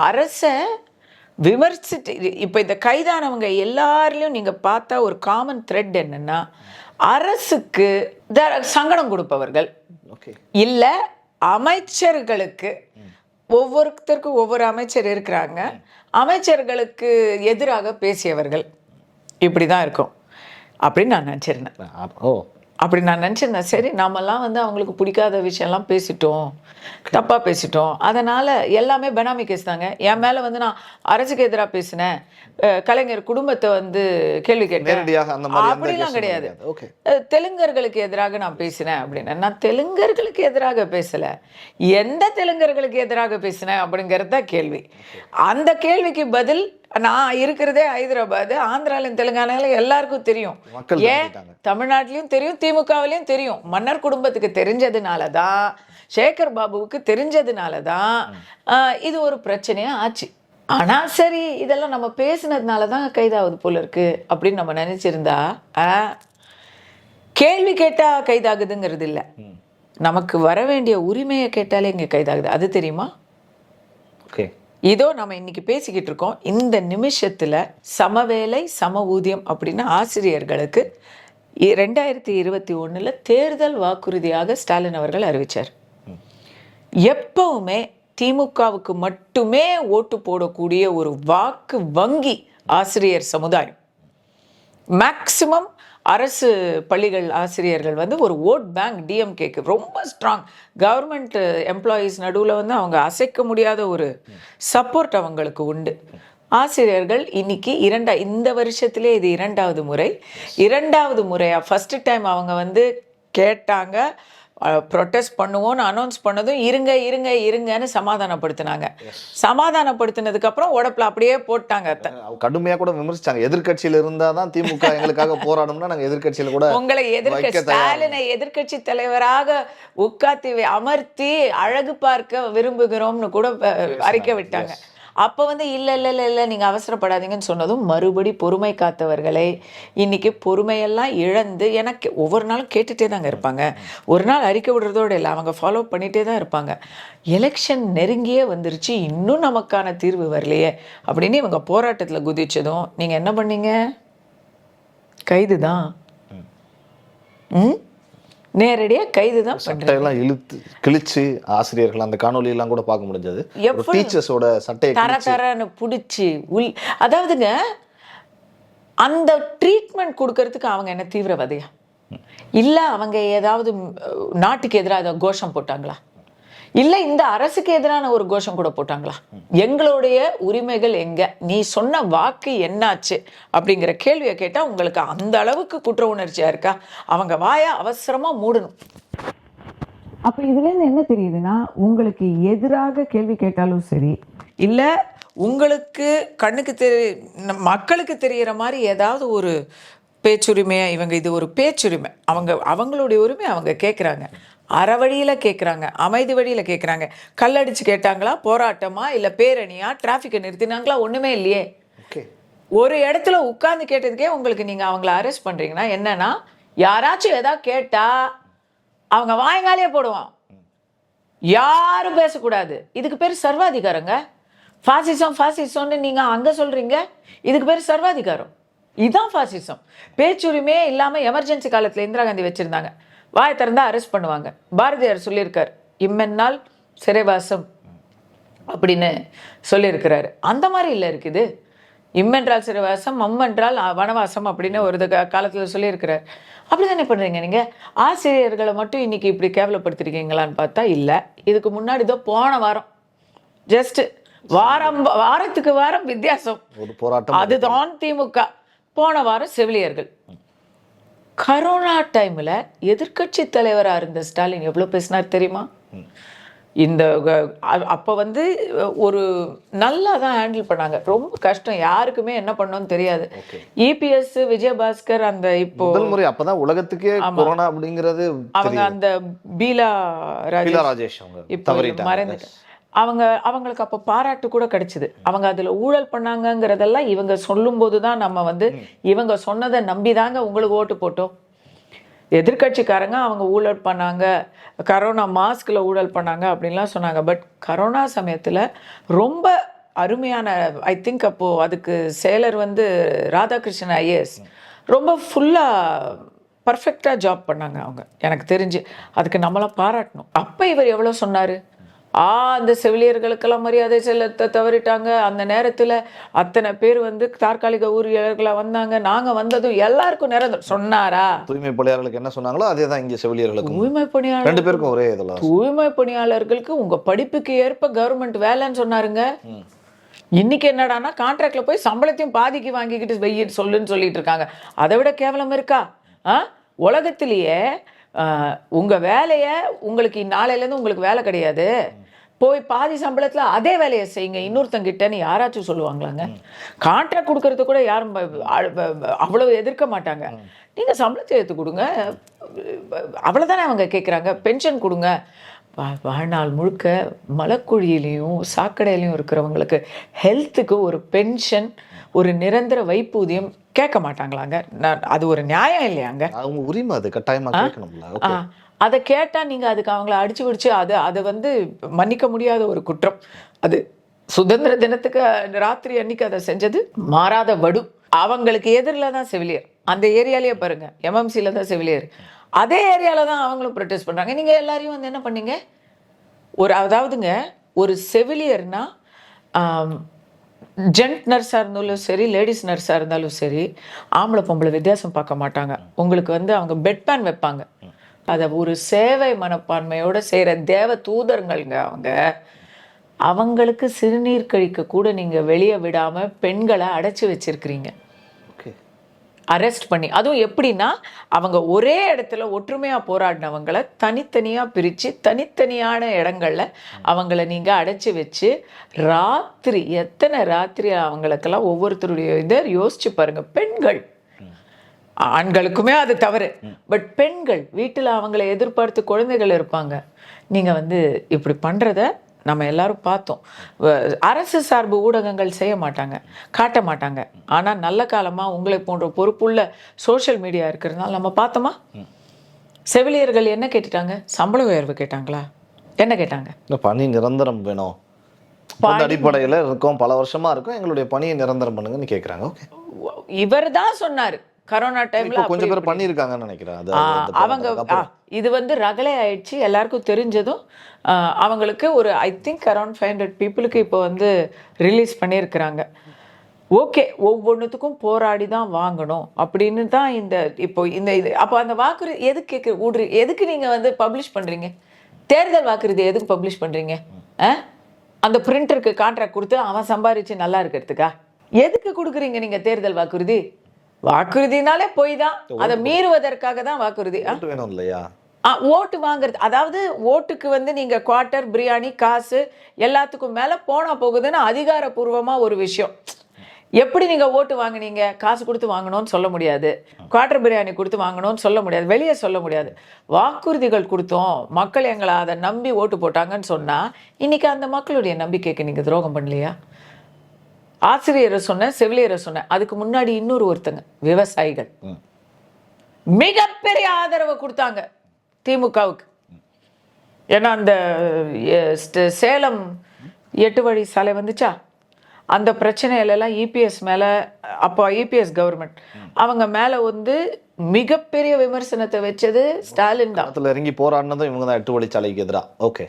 அரசை விமர்சித்து இப்போ இந்த கைதானவங்க எல்லாரிலையும் நீங்கள் பார்த்தா ஒரு காமன் த்ரெட் என்னன்னா அரசுக்கு சங்கடம் கொடுப்பவர்கள் இல்லை, அமைச்சர்களுக்கு ஒவ்வொருத்தருக்கும் ஒவ்வொரு அமைச்சர் இருக்கிறாங்க, அமைச்சர்களுக்கு எதிராக பேசியவர்கள், இப்படி தான் இருக்கும் அப்படின்னு நான் நினச்சிருந்தேன். அப்படி நான் நினச்சிருந்தேன். சரி நாமெல்லாம் வந்து அவங்களுக்கு பிடிக்காத விஷயம்லாம் பேசிட்டோம், தப்பாக பேசிட்டோம், அதனால் எல்லாமே பெனாமி கேஸ் தாங்க. என் மேலே வந்து நான் அரசுக்கு எதிராக பேசினேன், கலைஞர் குடும்பத்தை வந்து கேள்வி கேட்டேன், நேரடியாக அந்த மாதிரி அப்படிலாம் கிடையாது. ஓகே. தெலுங்கர்களுக்கு எதிராக நான் பேசினேன் அப்படின்னா, நான் தெலுங்கர்களுக்கு எதிராக பேசலை, எந்த தெலுங்கர்களுக்கு எதிராக பேசினேன் அப்படிங்கிறது தான் கேள்வி. அந்த கேள்விக்கு பதில் நான் இருக்கிறதே ஹைதராபாத், ஆந்திராலையும் தெலுங்கானாலையும் எல்லாருக்கும் தெரியும், ஏன் தமிழ்நாட்டிலையும் தெரியும், திமுகவிலையும் தெரியும். மன்னர் குடும்பத்துக்கு தெரிஞ்சதுனால தான், சேகர் பாபுவுக்கு தெரிஞ்சதுனால தான் இது ஒரு பிரச்சனையாக ஆச்சு. ஆனால் சரி இதெல்லாம் நம்ம பேசினதுனால தான் கைதாவது போல இருக்கு அப்படின்னு நம்ம நினச்சிருந்தா, கேள்வி கேட்டால் கைதாகுதுங்கிறது இல்லை, நமக்கு வர வேண்டிய உரிமையை கேட்டாலே இங்கே கைதாகுது. அது தெரியுமா? ஓகே. இதோ நம்ம இன்னைக்கு பேசிக்கிட்டு இருக்கோம், இந்த நிமிஷத்தில் சமவேலை சம ஊதியம் அப்படின்னு ஆசிரியர்களுக்கு 2021 தேர்தல் வாக்குறுதியாக ஸ்டாலின் அவர்கள் அறிவித்தார். எப்பவுமே திமுகவுக்கு மட்டுமே ஓட்டு போடக்கூடிய ஒரு வாக்கு வங்கி ஆசிரியர் சமுதாயம். மேக்சிமம் அரசு பள்ளிகள் ஆசிரியர்கள் வந்து ஒரு ஓட் பேங்க் டிஎம்கேக்கு ரொம்ப ஸ்ட்ராங். கவர்மெண்ட் எம்ப்ளாயீஸ் நடுவில் வந்து அவங்க அசைக்க முடியாத ஒரு சப்போர்ட் அவங்களுக்கு உண்டு. ஆசிரியர்கள் இன்னைக்கு இந்த வருஷத்திலே இது இரண்டாவது முறையாக ஃபஸ்ட்டு டைம் அவங்க வந்து கேட்டாங்க, ப்ரொட்டஸ்ட் பண்ணுவோன்னு அனௌன்ஸ் பண்ணதும் இருங்கன்னு சமாதானப்படுத்தினாங்க. சமாதானப்படுத்தினதுக்கப்புறம் உடப்புல அப்படியே போட்டாங்க. கடுமையாக கூட விமர்சிச்சாங்க. எதிர்கட்சியில் இருந்தால் தான் திமுக எங்களுக்காக போராடும்னா நாங்கள் எதிர்கட்சியில் கூட உங்களை ஸ்டாலினை எதிர்கட்சி தலைவராக உட்காத்தி அமர்த்தி அழகு பார்க்க விரும்புகிறோம்னு கூட அறிக்கை விட்டாங்க. அப்போ வந்து இல்லை நீங்கள் அவசரப்படாதீங்கன்னு சொன்னதும் மறுபடி பொறுமை காத்தவர்களை இன்னைக்கு பொறுமையெல்லாம் இழந்து, எனக்கு ஒவ்வொரு நாளும் கேட்டுகிட்டே தாங்க இருப்பாங்க, ஒரு நாள் அறிக்கை விடுறதோடு இல்லை, அவங்க ஃபாலோ பண்ணிகிட்டே தான் இருப்பாங்க. எலெக்ஷன் நெருங்கியே வந்துருச்சு, இன்னும் நமக்கான தீர்வு வரலையே அப்படின்னு இவங்க போராட்டத்தில் குதிச்சதும் நீங்கள் என்ன பண்ணீங்க? கைது தான். நேரடியாக கைது தான். சட்டையெல்லாம் இழுத்து கிழிச்சு ஆசிரியர்கள் அந்த காணொலியெல்லாம் கூட பார்க்க முடிஞ்சது. டீச்சர்ஸோட சட்டையை தரன்னு பிடிச்சி அதாவதுங்க அந்த ட்ரீட்மெண்ட் கொடுக்கறதுக்கு அவங்க என்ன தீவிரவாதியா இல்லை? அவங்க ஏதாவது நாட்டுக்கு எதிராக கோஷம் போட்டாங்களா? இல்லை இந்த அரசுக்கு எதிரான ஒரு கோஷம் கூட போட்டாங்களா? எங்களுடைய உரிமைகள் எங்க, நீ சொன்ன வாக்கு என்னாச்சு அப்படிங்கிற கேள்வியை கேட்டால் உங்களுக்கு அந்த அளவுக்கு குற்ற உணர்ச்சியா இருக்கா? அவங்க வாயா அவசரமா மூடணும். அப்போ இதுலேருந்து என்ன தெரியுதுன்னா, உங்களுக்கு எதிராக கேள்வி கேட்டாலும் சரி, இல்லை உங்களுக்கு கண்ணுக்கு மக்களுக்கு தெரிகிற மாதிரி ஏதாவது ஒரு பேச்சுரிமையா, இவங்க இது ஒரு பேச்சுரிமை, அவங்களுடைய உரிமை அவங்க கேட்குறாங்க, அறவழியில் கேட்குறாங்க, அமைதி வழியில் கேட்குறாங்க. கல்லடிச்சு கேட்டாங்களா, போராட்டமா, இல்லை பேரணியா, டிராஃபிக்கை நிறுத்தினாங்களா? ஒன்றுமே இல்லையே. ஒரு இடத்துல உட்கார்ந்து கேட்டதுக்கே உங்களுக்கு நீங்கள் அவங்கள அரெஸ்ட் பண்ணுறீங்கன்னா என்னன்னா, யாராச்சும் எதாவது கேட்டால் அவங்க வாய்ங்காலே போடுவான், யாரும் பேசக்கூடாது. இதுக்கு பேர் சர்வாதிகாரங்க. ஃபாசிசம்னு நீங்கள் அங்கே சொல்கிறீங்க, இதுக்கு பேர் சர்வாதிகாரம். இதுதான் ஃபாசிசம். பேச்சுரிமையே இல்லாமல் எமர்ஜென்சி காலத்தில் இந்திரா காந்தி வச்சுருந்தாங்க, வாய் திறந்தால் அரெஸ்ட் பண்ணுவாங்க. பாரதியார் சொல்லியிருக்கார், இம்மென்னால் சிறைவாசம் அப்படின்னு சொல்லியிருக்கிறாரு. அந்த மாதிரி இல்லை இருக்குது. இம்மென்றால் சிறைவாசம், மம்மென்றால் வனவாசம் அப்படின்னு ஒரு காலத்தில் சொல்லியிருக்கிறார். அப்படி தானே பண்ணுறீங்க நீங்கள்? ஆசிரியர்களை மட்டும் இன்னைக்கு இப்படி கேவலப்படுத்திருக்கீங்களான்னு பார்த்தா இல்லை. இதுக்கு முன்னாடி தான் போன வாரம் ஜஸ்ட் வாரத்துக்கு வாரம் வித்தியாசம் ஒரு போராட்டம், அதுதான் திமுக. போன வாரம் செவிலியர்கள். கரோனா டைமில் எதிர்கட்சி தலைவராக இருந்த ஸ்டாலின் எவ்வளோ பேசினார் தெரியுமா? இந்த அப்போ வந்து ஒரு நல்லா தான் ஹேண்டில் பண்ணாங்க. ரொம்ப கஷ்டம், யாருக்குமே என்ன பண்ணோன்னு தெரியாது. இபிஎஸ், விஜயபாஸ்கர், அந்த இப்போ முறை அப்பதான் உலகத்துக்கே கொரோனா அப்படிங்கிறது அவங்க அந்த பீலா ராஜேஷ் இப்போ மறைந்து அவங்களுக்கு அப்போ பாராட்டு கூட கிடைச்சிது. அவங்க அதில் ஊழல் பண்ணாங்கங்கிறதெல்லாம் இவங்க சொல்லும்போது தான் நம்ம வந்து இவங்க சொன்னதை நம்பி தாங்க உங்களுக்கு ஓட்டு போட்டோம். எதிர்கட்சிக்காரங்க அவங்க ஊழல் பண்ணாங்க, கரோனா மாஸ்கில் ஊழல் பண்ணாங்க அப்படின்லாம் சொன்னாங்க. பட் கரோனா சமயத்தில் ரொம்ப அருமையான, ஐ திங்க் அப்போது அதுக்கு செயலர் வந்து ராதாகிருஷ்ணன் ஐஏஎஸ் ரொம்ப ஃபுல்லாக பர்ஃபெக்டாக ஜாப் பண்ணாங்க அவங்க, எனக்கு தெரிஞ்சு. அதுக்கு நம்மளாம் பாராட்டணும். அப்போ இவர் எவ்வளோ சொன்னார், அந்த செவிலியர்களுக்கெல்லாம் மரியாதை செலுத்த தவறிட்டாங்க. அந்த நேரத்தில் அத்தனை பேர் வந்து தற்காலிக ஊழியர்களாக வந்தாங்க. நாங்கள் வந்ததும் எல்லாருக்கும் நிரந்தரம் சொன்னாரா? தூய்மை பணியாளர்களுக்கு என்ன சொன்னாங்களோ அதே தான் இங்கே செவிலியர்களுக்கும். தூய்மை பணியாளர் 2 பேருக்கும் ஒரே இதெல்லாம். தூய்மை பணியாளர்களுக்கு உங்கள் படிப்புக்கு ஏற்ப கவர்மெண்ட் வேலைன்னு சொன்னாருங்க. இன்னைக்கு என்னடானா கான்ட்ராக்ட்ல போய் சம்பளத்தையும் பாதிக்கு வாங்கிக்கிட்டு வெயிட்டு சொல்லுன்னு சொல்லிட்டு இருக்காங்க. அதை விட கேவலம் இருக்கா? உலகத்திலேயே உங்க வேலையை உங்களுக்கு நாளையிலேருந்து உங்களுக்கு வேலை கிடையாது, போய் பாதி சம்பளத்தில் அதே வேலையை செய்யுங்க இன்னொருத்தங்கிட்டன்னு யாராச்சும் சொல்லுவாங்களாங்க? கான்ட்ராக்ட் கொடுக்கறது கூட யாரும் அவ்வளவு எதிர்க்க மாட்டாங்க. நீங்கள் சம்பளத்தை ஏற்று கொடுங்க, அவ்வளோதானே அவங்க கேட்குறாங்க. பென்ஷன் கொடுங்க. வாழ்நாள் முழுக்க மலக்குழியிலையும் சாக்கடையிலையும் இருக்கிறவங்களுக்கு ஹெல்த்துக்கு ஒரு பென்ஷன், ஒரு நிரந்தர வைப்பூதியம் கேட்க மாட்டாங்களாங்க? அது ஒரு நியாயம் இல்லையாங்க? அவங்க உரிமை, அது கட்டாயமாக கேட்கணும்ல. அதை கேட்டால் நீங்கள் அதுக்கு அவங்கள அடிச்சு பிடிச்சி அதை வந்து மன்னிக்க முடியாத ஒரு குற்றம். அது சுதந்திர தினத்துக்கு ராத்திரி அன்னைக்கு அதை செஞ்சது மாறாத வடு. அவங்களுக்கு எதிரில் தான் செவிலியர். அந்த ஏரியாலேயே பாருங்க, எம்எம்சியில் தான் செவிலியர். அதே ஏரியாவில் தான் அவங்களும் ப்ரொட்டஸ்ட் பண்ணுறாங்க. நீங்கள் எல்லாரையும் வந்து என்ன பண்ணீங்க? அதாவதுங்க ஒரு செவிலியர்னா ஜென்ட் நர்ஸாக இருந்தாலும் சரி, லேடிஸ் நர்ஸாக இருந்தாலும் சரி, ஆம்பளை பொம்பளை வித்தியாசம் பார்க்க மாட்டாங்க. உங்களுக்கு வந்து அவங்க பெட் பேன் வைப்பாங்க. அதை ஒரு சேவை மனப்பான்மையோடு செய்கிற தேவ தூதருங்கள்ங்க அவங்க. அவங்களுக்கு சிறுநீர் கழிக்க கூட நீங்கள் வெளியே விடாமல் பெண்களை அடைச்சி வச்சிருக்கிறீங்க, அரெஸ்ட் பண்ணி. அதுவும் எப்படின்னா, அவங்க ஒரே இடத்துல ஒற்றுமையாக போராடினவங்களை தனித்தனியாக பிரித்து தனித்தனியான இடங்களில் அவங்கள நீங்கள் அடைச்சி வச்சு ராத்திரி எத்தனை ராத்திரி அவங்களுக்கெல்லாம் ஒவ்வொருத்தருடைய இதை யோசிச்சு பாருங்கள். பெண்கள், ஆண்களுக்குமே அது தவறு, பட் பெண்கள் வீட்டில் அவங்கள எதிர்பார்த்து குழந்தைகள் இருப்பாங்க. நீங்கள் வந்து இப்படி பண்ணுறத நம்ம எல்லாரும் பார்த்தோம். அரசு சார்பு ஊடகங்கள் செய்ய மாட்டாங்க, காட்ட மாட்டாங்க. ஆனால் நல்ல காலமாக உங்களை போன்ற பொறுப்புள்ள சோஷியல் மீடியா இருக்கிறதுனால நம்ம பார்த்தோமா? செவிலியர்கள் என்ன கேட்டுட்டாங்க? சம்பள உயர்வு கேட்டாங்களா? என்ன கேட்டாங்க? பணி நிரந்தரம் வேணும், அடிப்படையில் இருக்கும், பல வருஷமா இருக்கும், எங்களுடைய பணியை நிரந்தரம் பண்ணுங்கன்னு கேட்குறாங்க. இவர் தான் சொன்னார். கரோனா டைம்ல கொஞ்சம் பேர் பண்ணியிருக்காங்கன்னு நினைக்கிறேன். அவங்க இது வந்து ரகலை ஆயிடுச்சு, எல்லாருக்கும் தெரிஞ்சதும் அவங்களுக்கு ஒரு ஐ திங்க் அரௌண்ட் 500 பீப்புளுக்கு இப்போ வந்து ரிலீஸ் பண்ணியிருக்கிறாங்க. ஓகே, ஒவ்வொன்றுத்துக்கும் போராடி தான் வாங்கணும் அப்படின்னு தான் இந்த இப்போ இந்த இது. அப்போ அந்த வாக்குறுதி எதுக்கு எதுக்கு நீங்கள் வந்து பப்ளிஷ் பண்ணுறீங்க? தேர்தல் வாக்குறுதி எதுக்கு பப்ளிஷ் பண்ணுறீங்க? அந்த பிரிண்டருக்கு கான்ட்ராக்ட் கொடுத்து அவன் சம்பாரிச்சு நல்லா இருக்கிறதுக்கா எதுக்கு கொடுக்குறீங்க நீங்கள் தேர்தல் வாக்குறுதி? வாக்குறுதினாலே போய் தான், அதை மீறுவதற்காக தான் வாக்குறுதி. வேணும் இல்லையா? ஓட்டு வாங்குறது, அதாவது ஓட்டுக்கு வந்து நீங்க குவார்ட்டர், பிரியாணி, காசு எல்லாத்துக்கும் மேல போனா போகுதுன்னு அதிகாரப்பூர்வமா ஒரு விஷயம். எப்படி நீங்க ஓட்டு வாங்கினீங்க? காசு கொடுத்து வாங்கணும்னு சொல்ல முடியாது, குவார்ட்டர் பிரியாணி கொடுத்து வாங்கணும்னு சொல்ல முடியாது, வெளியே சொல்ல முடியாது. வாக்குறுதிகள் கொடுத்தோம், மக்கள் எங்களை அதை நம்பி ஓட்டு போட்டாங்கன்னு சொன்னா இன்னைக்கு அந்த மக்களுடைய நம்பிக்கைக்கு நீங்க துரோகம் பண்ணலையா? ஆசிரியரை சொன்ன, செவிலியரை சொன்ன, அதுக்கு முன்னாடி இன்னொரு ஒருத்தங்க விவசாயிகள் மிகப்பெரிய ஆதரவை கொடுத்தாங்க திமுகவுக்கு. ஏன்னா அந்த சேலம் 8 வழி சாலை வந்துச்சா, அந்த பிரச்சனையிலெல்லாம் இபிஎஸ் மேலே, அப்போ இபிஎஸ் கவர்மெண்ட் அவங்க மேலே வந்து மிகப்பெரிய விமர்சனத்தை வச்சது ஸ்டாலின் தான். அதில் இறங்கி போராடினதும் இவங்க தான் 8 வழிச்சாலைக்கு எதிராக. ஓகே,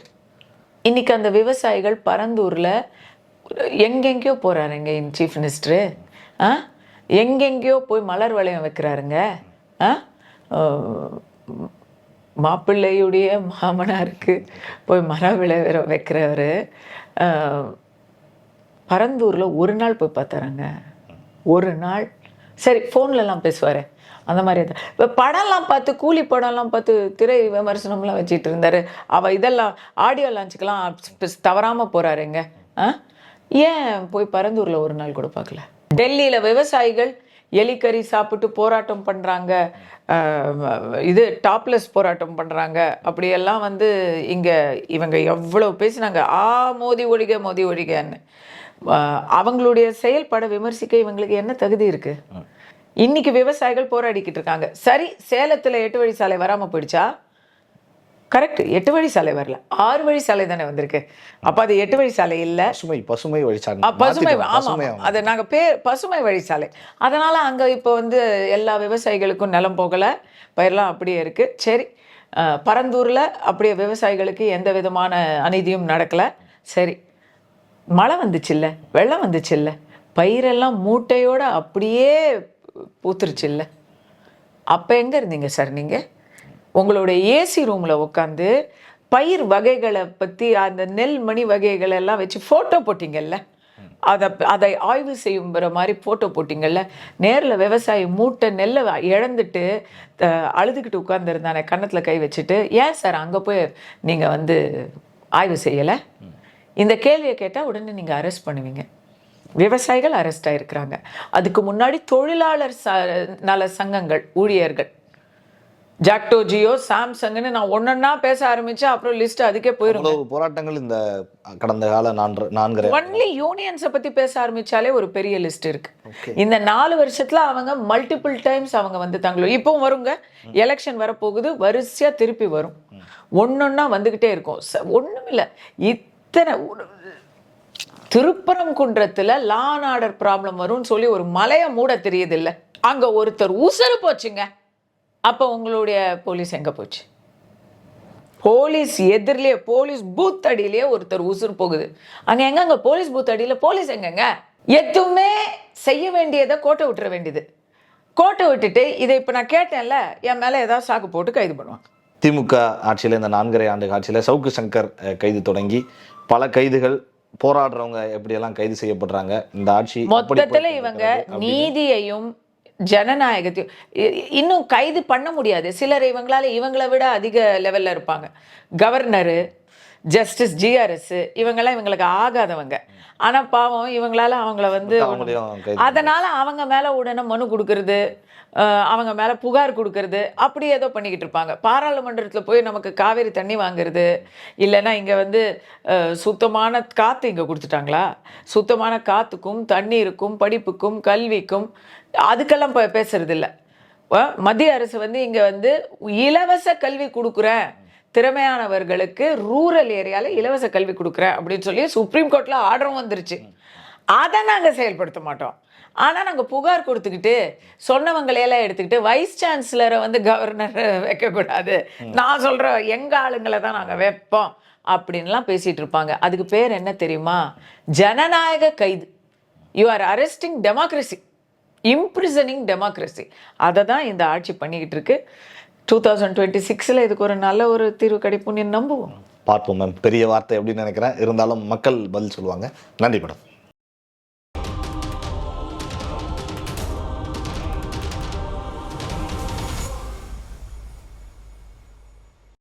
இன்னைக்கு அந்த விவசாயிகள் பரந்தூரில் எங்கெங்கேயோ போகிறாருங்க சீஃப் மினிஸ்டரு, எங்கெங்கேயோ போய் மலர் வளையம் வைக்கிறாருங்க. மாப்பிள்ளையுடைய மாமனாருக்கு போய் மலர் வளையம் வைக்கிறவர் பரந்தூரில் ஒரு நாள் போய் பார்த்தாருங்க. ஒரு நாள். சரி, ஃபோன்லலாம் பேசுவார், அந்த மாதிரி தான். இப்போ படம்லாம் பார்த்து, கூலி படம்லாம் பார்த்து திரை விமர்சனம்லாம் வச்சுட்டு இருந்தார். இதெல்லாம் ஆடியோ லான்ச்சுக்கெல்லாம் தவறாமல் போகிறாருங்க. ஏன் போய் பரந்தூரில் ஒரு நாள் கூட பார்க்கல? டெல்லியில் விவசாயிகள் எலிக்கறி சாப்பிட்டு போராட்டம் பண்ணுறாங்க, இது டாப்லெஸ் போராட்டம் பண்ணுறாங்க, அப்படியெல்லாம் வந்து இங்கே இவங்க எவ்வளோ பேசினாங்க, மோதி ஒழிக மோதி ஒழிகன்னு. அவங்களுடைய செயல்பட விமர்சிக்க இவங்களுக்கு என்ன தகுதி இருக்குது? இன்னைக்கு விவசாயிகள் போராடிக்கிட்டு இருக்காங்க. சரி, சேலத்தில் 8 வழி சாலை வராமல் போயிடுச்சா? கரெக்ட், 8 வழி சாலை வரல, 6 வழி சாலை தானே வந்திருக்கு. அப்போ அது 8 வழி சாலை இல்லை, பசுமை வழிசாலை. பசுமை, ஆமாம், அது நாங்கள் பசுமை வழிசாலை. அதனால் அங்கே இப்போ வந்து எல்லா விவசாயிகளுக்கும் நிலம் போகலை, பயிரெலாம் அப்படியே இருக்குது. சரி, பரந்தூரில் அப்படியே விவசாயிகளுக்கு எந்த விதமான அநீதியும் நடக்கலை. சரி, மழை வந்துச்சுல்ல, வெள்ளம் வந்துச்சுல்ல, பயிரெல்லாம் மூட்டையோடு அப்படியே பூத்துருச்சுல்ல, அப்போ எங்கே இருந்தீங்க சார் நீங்கள்? உங்களுடைய ஏசி ரூமில் உட்காந்து பயிர் வகைகளை பற்றி அந்த நெல் மணி வகைகளை எல்லாம் வச்சு ஃபோட்டோ போட்டிங்கல்ல, அதை ஆய்வு செய்யுங்கிற மாதிரி ஃபோட்டோ போட்டிங்கல்ல. நேரில் விவசாயி மூட்டை நெல்லை இழந்துட்டு அழுதுகிட்டு உட்காந்துருந்தானே கன்னத்தில் கை வச்சுட்டு, ஏன் சார் அங்கே போய் நீங்கள் ஆய்வு செய்யலை? இந்த கேள்வியை கேட்டால் உடனே நீங்கள் அரெஸ்ட் பண்ணுவீங்க. விவசாயிகள் அரெஸ்ட் ஆகிருக்கிறாங்க. அதுக்கு முன்னாடி தொழிலாளர் நல சங்கங்கள், ஊழியர்கள், ஜாக்டோ, ஜியோ, சாம்சங்னு நான் ஒன்னொன்னா பேச ஆரம்பிச்சா அப்புறம் லிஸ்ட் அதுக்கே போயிரும். போராட்டங்கள் இந்த கடந்த கால 4 ஒன்லி யூனியன்ஸை பத்தி பேச ஆரம்பிச்சாலே ஒரு பெரிய லிஸ்ட் இருக்கு. இந்த 4 வருஷத்துல அவங்க மல்டிபிள் டைம்ஸ் அவங்க தங்களும் இப்பவும் வருங்க, எலெக்ஷன் வரப்போகுது, வரிசையா திருப்பி வரும், ஒன்னொன்னா வந்துகிட்டே இருக்கும். ஒண்ணுமில்ல, இத்தனை திருப்பரங்குன்றத்துல லா அண்ட் ஆர்டர் ப்ராப்ளம் வரும்னு சொல்லி ஒரு மலையை மூட தெரியுது இல்ல, அங்க ஒருத்தர் உசுறு போச்சுங்க. அப்போ உங்களுடைய போலீஸ் எங்கே போச்சு? போலீஸ் எதிரிலேயே, போலீஸ் பூத் அடியிலேயே ஒருத்தர் உசுறு போகுது. அங்கே போலீஸ் பூத் அடியில் போலீஸ் எங்கங்க? எதுவுமே செய்ய வேண்டியதை கோட்டை விட்டுற வேண்டியது. கோட்டை விட்டுட்டு இதை இப்போ நான் கேட்டேன்ல, என் மேலே ஏதாவது சாக்கு போட்டு கைது பண்ணுவாங்க. திமுக ஆட்சியில், இந்த 4.5 ஆண்டு ஆட்சியில் சவுக்கு சங்கர் கைது தொடங்கி பல கைதுகள், போராடுறவங்க எப்படியெல்லாம் கைது செய்யப்படுறாங்க. இந்த ஆட்சி மொத்தத்தில் இவங்க நீதியையும் ஜனநாயகத்தையும் இன்னும் கைது பண்ண முடியாது. சிலர் இவங்களை விட அதிக லெவலில் இருப்பாங்க. கவர்னரு, ஜஸ்டிஸ், ஜிஆர்எஸ் இவங்கெல்லாம் இவங்களுக்கு ஆகாதவங்க. ஆனால் பாவம் இவங்களால அவங்கள அதனால் அவங்க மேலே உடனே மனு கொடுக்கறது, அவங்க மேலே புகார் கொடுக்கறது, அப்படி ஏதோ பண்ணிக்கிட்டு இருப்பாங்க. பாராளுமன்றத்தில் போய் நமக்கு காவேரி தண்ணி வாங்குறது, இல்லைன்னா இங்கே சுத்தமான காற்று இங்கே கொடுத்துட்டாங்களா, சுத்தமான காற்றுக்கும் தண்ணீருக்கும் படிப்புக்கும் கல்விக்கும் அதுக்கெல்லாம் பேசுறது இல்லை. மத்திய அரசு இங்கே இலவச கல்வி கொடுக்குறேன், திறமையானவர்களுக்கு ரூரல் ஏரியாவில் இலவச கல்வி கொடுக்குறேன் அப்படின்னு சொல்லி சுப்ரீம் கோர்ட்டில் ஆர்டரும் வந்துருச்சு. அதை நாங்கள் செயல்படுத்த மாட்டோம். ஆனால் நாங்கள் புகார் கொடுத்துக்கிட்டு சொன்னவங்களையெல்லாம் எடுத்துக்கிட்டு வைஸ் சான்சலரை கவர்னர் வைக்கக்கூடாது, நான் சொல்கிறேன் எங்கள் ஆளுங்களை தான் நாங்கள் வைப்போம் அப்படின்லாம் பேசிகிட்டு இருப்பாங்க. அதுக்கு பேர் என்ன தெரியுமா? ஜனநாயக கைது. You are arresting democracy, imprisoning democracy. அதை தான் இந்த ஆட்சி பண்ணிக்கிட்டு இருக்கு. 2026 இதுக்கு ஒரு நல்ல ஒரு தீர்வு கிடைப்புன்னு நம்புவோம். பார்ப்போம் மேம். பெரிய வார்த்தை அப்படின்னு நினைக்கிறேன், இருந்தாலும் மக்கள் பதில் சொல்லுவாங்க. நன்றி மேடம்.